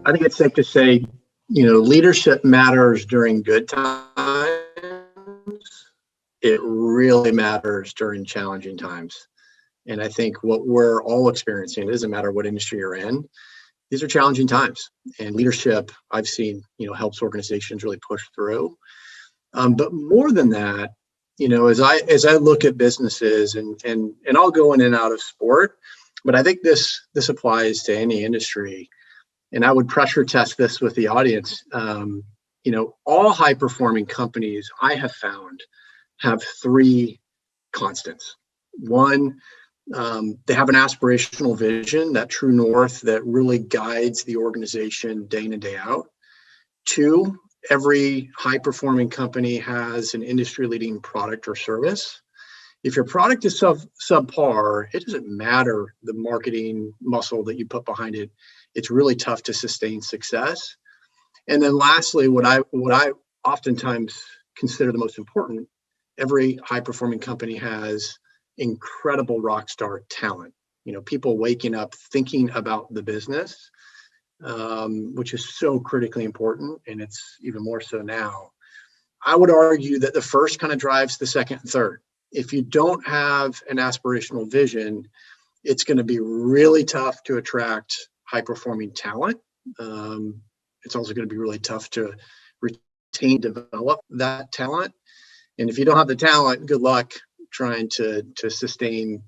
I think it's safe to say, leadership matters during good times. It really matters during challenging times. And I think what we're all experiencing, it doesn't matter what industry you're in, these are challenging times. And leadership, I've seen, helps organizations really push through. But more than that, as I look at businesses, and I'll go in and out of sport, but I think this applies to any industry. And I would pressure test this with the audience. All high performing companies I have found have three constants. One, they have an aspirational vision, that true north that really guides the organization day in and day out. Two, every high performing company has an industry leading product or service. If your product is subpar, it doesn't matter the marketing muscle that you put behind it. It's really tough to sustain success. And then lastly, what I oftentimes consider the most important, every high performing company has incredible rock star talent. People waking up thinking about the business, which is so critically important, and it's even more so now. I would argue that the first kind of drives the second and third. If you don't have an aspirational vision, it's going to be really tough to attract high performing talent. It's also going to be really tough to retain, develop that talent. And if you don't have the talent, good luck trying to sustain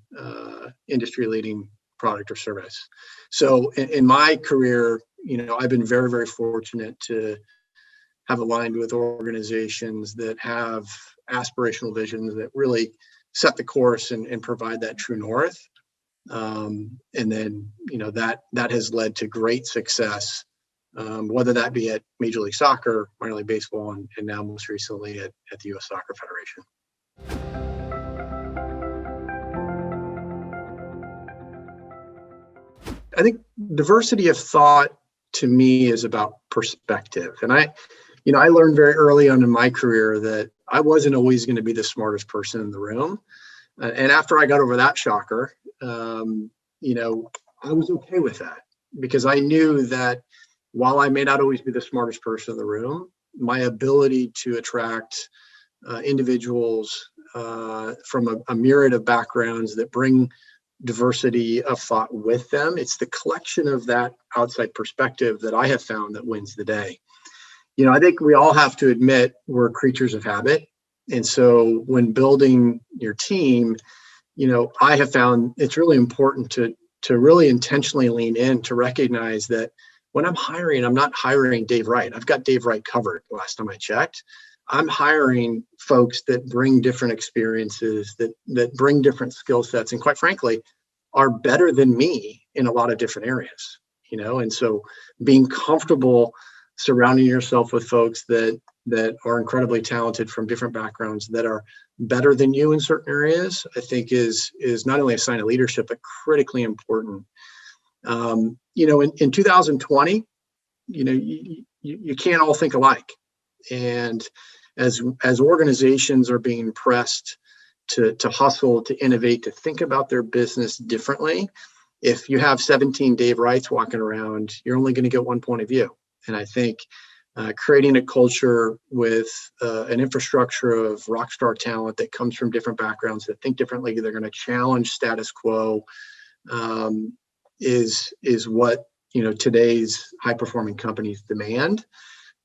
industry leading product or service. So in my career, I've been very, very fortunate to have aligned with organizations that have aspirational visions that really set the course and provide that true north. And then, that has led to great success, whether that be at Major League Soccer, minor league baseball, and now most recently at the U.S. Soccer Federation. I think diversity of thought to me is about perspective. And I learned very early on in my career that I wasn't always going to be the smartest person in the room. And after I got over that shocker, I was okay with that, because I knew that while I may not always be the smartest person in the room, my ability to attract individuals from a myriad of backgrounds that bring diversity of thought with them, it's the collection of that outside perspective that I have found that wins the day. I think we all have to admit we're creatures of habit. And so when building your team, I have found it's really important to really intentionally lean in to recognize that when I'm hiring, I'm not hiring Dave Wright. I've got Dave Wright covered last time I checked. I'm hiring folks that bring different experiences, that bring different skill sets, and quite frankly, are better than me in a lot of different areas, and so being comfortable surrounding yourself with folks that are incredibly talented from different backgrounds that are better than you in certain areas, I think is not only a sign of leadership, but critically important. In 2020, you can't all think alike. And as organizations are being pressed to hustle, to innovate, to think about their business differently, if you have 17 Dave Wrights walking around, you're only going to get one point of view. And I think creating a culture with an infrastructure of rock star talent that comes from different backgrounds, that think differently, they're going to challenge status quo, is what today's high performing companies demand.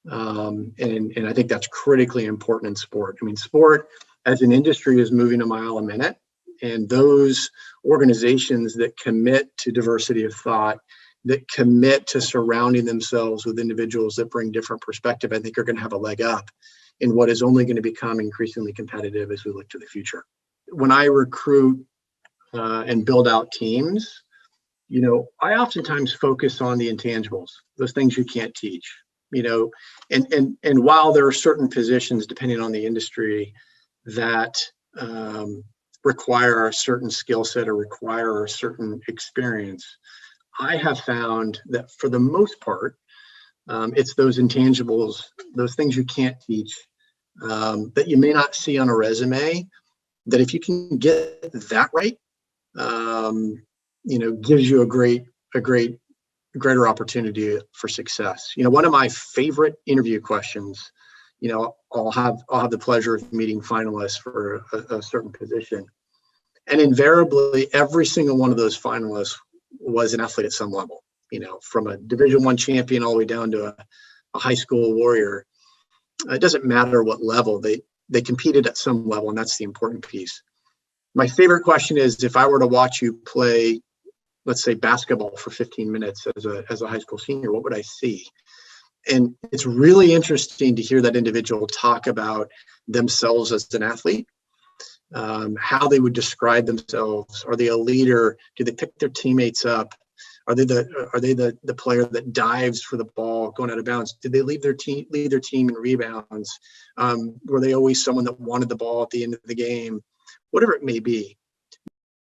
And I think that's critically important in sport. I mean, sport as an industry is moving a mile a minute, and those organizations that commit to diversity of thought, that commit to surrounding themselves with individuals that bring different perspective, I think are going to have a leg up in what is only going to become increasingly competitive as we look to the future. When I recruit and build out teams, I oftentimes focus on the intangibles, those things you can't teach, and while there are certain positions, depending on the industry, that require a certain skill set or require a certain experience, I have found that for the most part, it's those intangibles, those things you can't teach, that you may not see on a resume, that if you can get that right, gives you a great greater opportunity for success. One of my favorite interview questions, I'll have the pleasure of meeting finalists for a certain position. And invariably, every single one of those finalists was an athlete at some level, from a Division I champion all the way down to a high school warrior. It doesn't matter what level, they competed at some level, and that's the important piece. My favorite question is, if I were to watch you play, let's say, basketball for 15 minutes as a high school senior, what would I see? And it's really interesting to hear that individual talk about themselves as an athlete, how they would describe themselves. Are they a leader? Do they pick their teammates up? Are they the player that dives for the ball going out of bounds? Did they lead their team in rebounds? Were they always someone that wanted the ball at the end of the game? Whatever it may be.